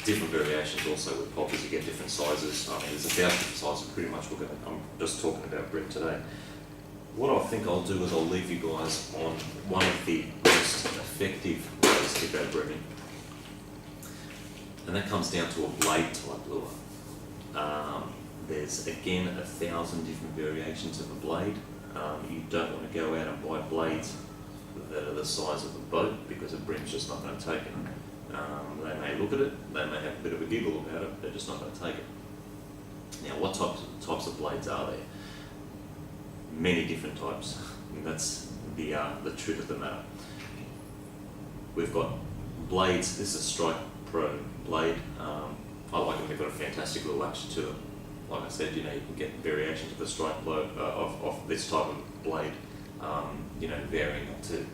different variations also with poppers. You get different sizes. I mean, there's 1,000 different sizes pretty much. I'm just talking about bream today. What I think I'll do is I'll leave you guys on one of the most effective ways to go breaming, and that comes down to a blade type lure. There's again 1,000 different variations of a blade. You don't want to go out and buy blades that are the size of a boat, because a bream's just not going to take it. They may look at it, they may have a bit of a giggle about it, they're just not going to take it. Now, what types of blades are there? Many different types, and that's the truth of the matter. We've got blades. This is a Strike Pro blade. I like them. They've got a fantastic little action to them. Like I said, you can get variations of the Strike of this type of blade, varying up to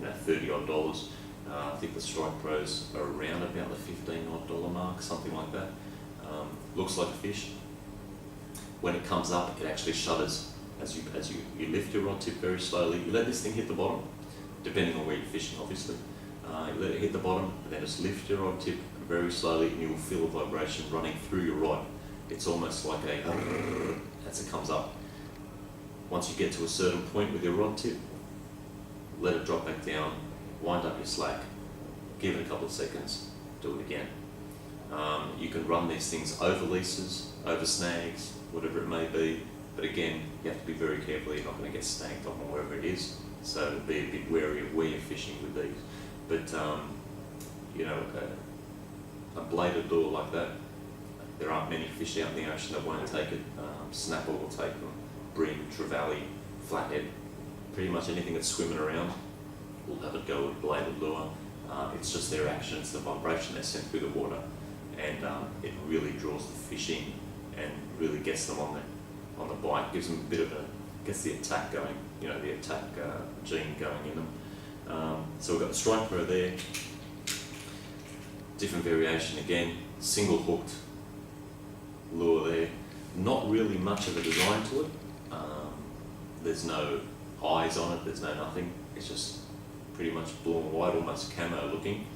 $30 odd. I think the Strike Pros are around about the $15 odd mark, something like that. Looks like a fish. When it comes up, it actually shudders as you lift your rod tip very slowly. You let this thing hit the bottom, depending on where you're fishing, obviously. You let it hit the bottom, and then just lift your rod tip very slowly, and you will feel a vibration running through your rod. It's almost like as it comes up. Once you get to a certain point with your rod tip, let it drop back down, wind up your slack, give it a couple of seconds, do it again. You can run these things over leases, over snags, whatever it may be, but again, you have to be very careful. You're not going to get snagged on wherever it is, so be a bit wary of where you're fishing with these. But a bladed lure like that, there aren't many fish out in the ocean that won't take it. Snapper will take them, bream, trevally, flathead, pretty much anything that's swimming around will have it go with bladed lure. It's just their action, it's the vibration they send through the water, and it really draws the fish in and really gets them on the bite, gives them a bit of gets the attack going, the attack gene going in them. So we've got the Strike Pro there, different variation again, single hooked lure there, not really much of a design to it. There's no eyes on it, there's no nothing, it's just pretty much blue and white, almost camo looking,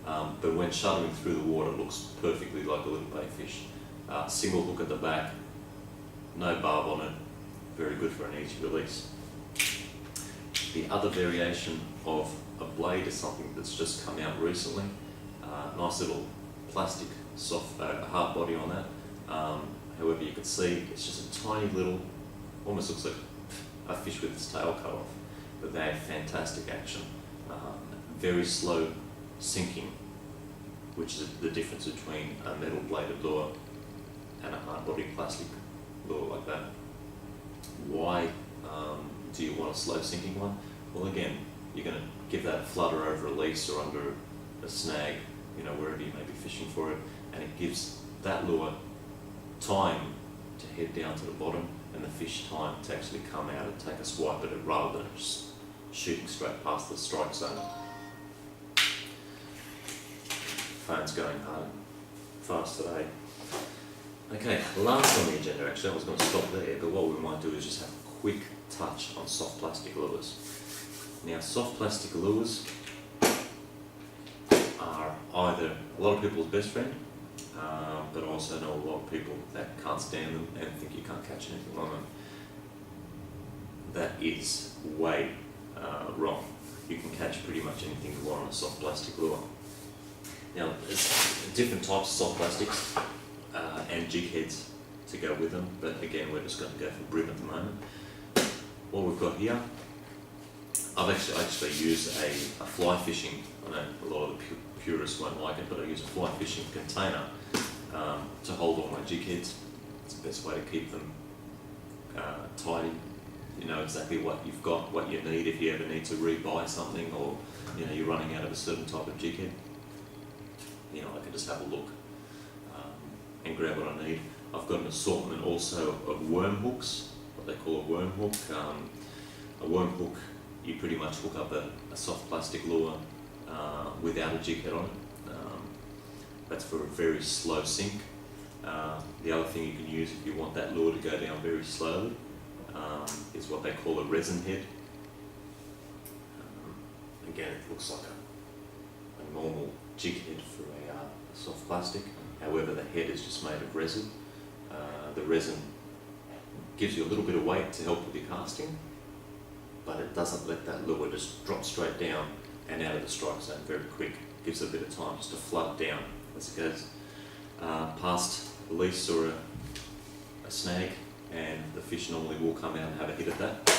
but when shuddering through the water it looks perfectly like a little bayfish. Single hook at the back, no barb on it, very good for an easy release. The other variation of a blade is something that's just come out recently. Nice little plastic soft hard body on that. However, you can see it's just a tiny little, almost looks like a fish with its tail cut off, but they have fantastic action. Very slow sinking, which is the difference between a metal bladed lure and a hard body plastic lure like that. Why do you want a slow sinking one? Well, again, you're going to give that flutter over a lease or under a snag, wherever you may be fishing for it, and it gives that lure time to head down to the bottom and the fish time to actually come out and take a swipe at it rather than just shooting straight past the strike zone. Phone's going hard fast today. Okay, last on the agenda, actually, I was going to stop there, but what we might do is just have a quick touch on soft plastic lures. Now, soft plastic lures are either a lot of people's best friend, but I also know a lot of people that can't stand them and think you can't catch anything on them. That is way wrong. You can catch pretty much anything you want on a soft plastic lure. Now, there's different types of soft plastics and jig heads to go with them, but again, we're just going to go for bream at the moment. What we've got here, I actually use a fly fishing, I know a lot of the purists won't like it, but I use a fly fishing container to hold all my jig heads. It's the best way to keep them tidy. You know exactly what you've got, what you need if you ever need to rebuy something, or you're running out of a certain type of jig head. I can just have a look and grab what I need. I've got an assortment also of worm hooks, what they call a worm hook. A worm hook, you pretty much hook up a soft plastic lure without a jig head on it. That's for a very slow sink. The other thing you can use if you want that lure to go down very slowly is what they call a resin head. Again, it looks like a normal jig head for a soft plastic. However, the head is just made of resin. The resin gives you a little bit of weight to help with your casting, but it doesn't let that lure just drop straight down and out of the strike zone very quick. Gives it a bit of time just to flood down as it goes past a lease or a snag, and the fish normally will come out and have a hit at that.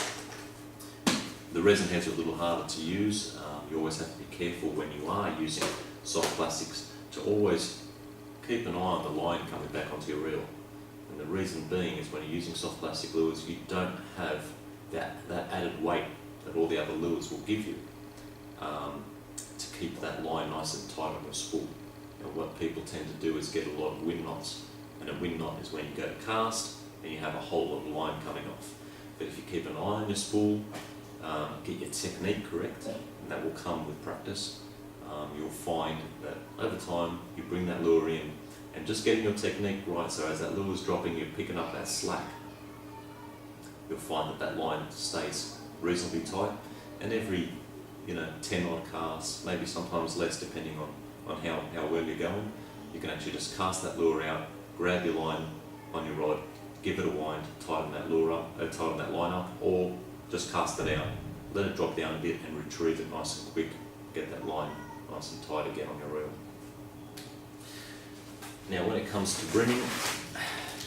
The resin heads are a little harder to use. You always have to be careful when you are using soft plastics to always keep an eye on the line coming back onto your reel. And the reason being is when you're using soft plastic lures, you don't have that added weight that all the other lures will give you to keep that line nice and tight on your spool. And what people tend to do is get a lot of wind knots, and a wind knot is when you go to cast and you have a whole lot of line coming off. But if you keep an eye on your spool, get your technique correct, and that will come with practice, you'll find that over time you bring that lure in, and just getting your technique right, so as that lure is dropping, you're picking up that slack, you'll find that that line stays reasonably tight, and every 10 odd casts, maybe sometimes less depending on how well you're going, you can actually just cast that lure out, grab your line on your rod, give it a wind, tighten that lure up, tighten that line up, or just cast it out, let it drop down a bit and retrieve it nice and quick, get that line nice and tight again on your reel. Now when it comes to brimming,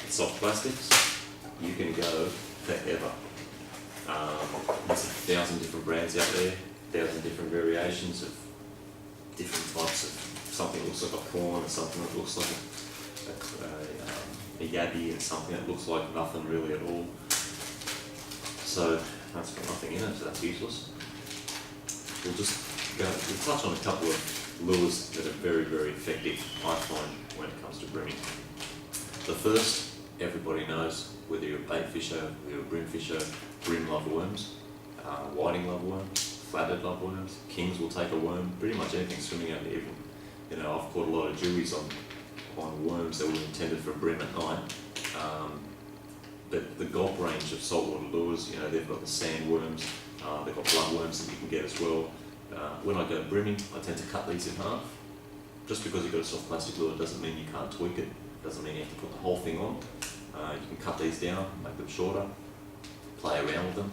soft plastics, you can go forever. There's 1,000 different brands out there, 1,000 different variations of different types of something that looks like a prawn, and something that looks like a yabby, and something that looks like nothing really at all. So that's got nothing in it, so that's useless. We'll touch on a couple of lures that are very, very effective, I find, when it comes to brimming. The first, everybody knows, whether you're a bait fisher, whether you're a brim fisher, brim love worms, whiting love worms, flathead love worms, kings will take a worm, pretty much anything swimming out there. Even, I've caught a lot of jewies on worms that were intended for brim at night. But the gulp range of saltwater lures, they've got the sandworms, they've got bloodworms that you can get as well. When I go brimming, I tend to cut these in half. Just because you've got a soft plastic lure doesn't mean you can't tweak it, doesn't mean you have to put the whole thing on. You can cut these down, make them shorter, play around with them.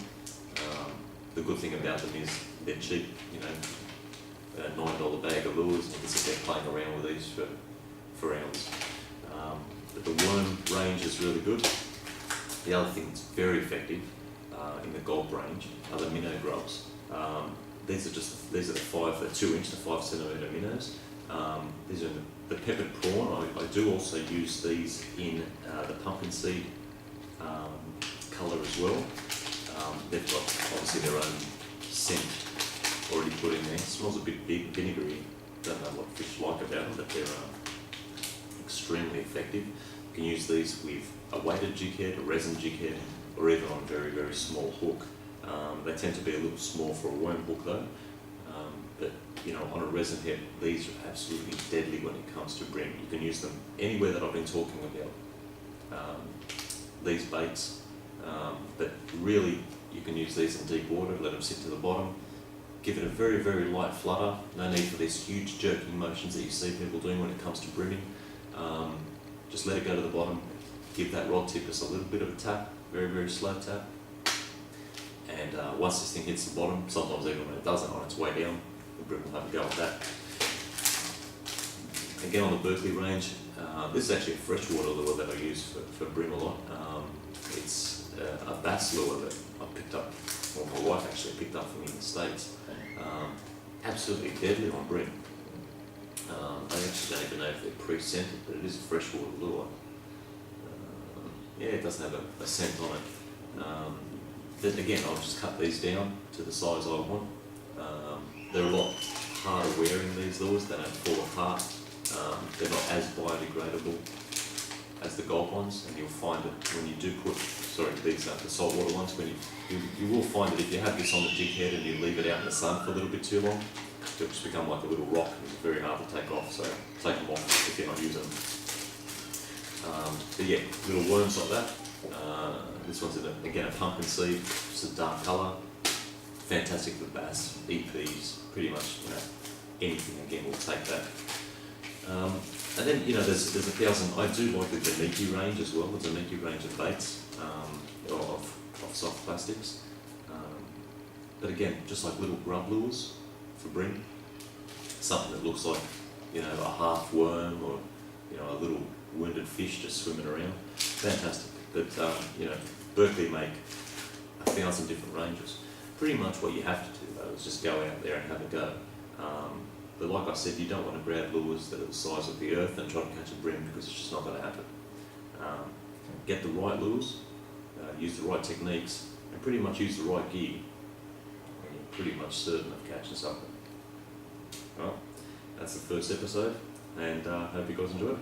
The good thing about them is they're cheap, a $9 bag of lures, and you can sit there playing around with these for hours. But the worm range is really good. The other thing that's very effective in the gulp range are the minnow grubs. These are the 2 inch to 5 centimetre minnows. These are the peppered prawn. I do also use these in the pumpkin seed colour as well. They've got obviously their own scent already put in there. It smells a bit vinegary. Don't know what fish like about them, but they're extremely effective. You can use these with a weighted jig head, a resin jig head, or even on a very, very small hook. They tend to be a little small for a worm hook though. But on a resin head, these are absolutely deadly when it comes to brim. You can use them anywhere that I've been talking about. These baits, but really you can use these in deep water, let them sit to the bottom, give it a very, very light flutter. No need for these huge jerking motions that you see people doing when it comes to brimming. Just let it go to the bottom, give that rod tip just a little bit of a tap, very, very slow tap. And once this thing hits the bottom, sometimes even when it doesn't, on its way down, the brim will have a go at that. Again, on the Berkeley range, this is actually a freshwater lure that I use for brim a lot. It's a bass lure that I picked up, or my wife actually picked up from me in the States. Absolutely deadly on brim. I actually don't even know if they're pre-scented, but it is a freshwater lure. Yeah, it doesn't have a scent on it. Then again, I'll just cut these down to the size I want. They're a lot harder wearing, these lures. They don't fall apart. They're not as biodegradable as the gulp ones, and you'll find that when you do put, these are the saltwater ones, when you will find that if you have this on the jig head and you leave it out in the sun for a little bit too long, they'll just become like a little rock, and it's very hard to take off, so take them off if you're not using them. But yeah, little worms like that. This one's again a pumpkin seed, just a dark colour. Fantastic for bass, EPs, pretty much anything again will take that. And then, there's a thousand. I do like the Janiki range as well. The Janiki range of baits, of soft plastics. But again, just like little grub lures for bream, something that looks like, a half worm or, a little wounded fish just swimming around. Fantastic. But, Berkeley make 1,000 different ranges. Pretty much what you have to do though is just go out there and have a go. But like I said, you don't want to grab lures that are the size of the earth and try to catch a bream because it's just not going to happen. Get the right lures, use the right techniques, and pretty much use the right gear, and you're pretty much certain of catching something. Well, that's the first episode, and hope you guys enjoy it.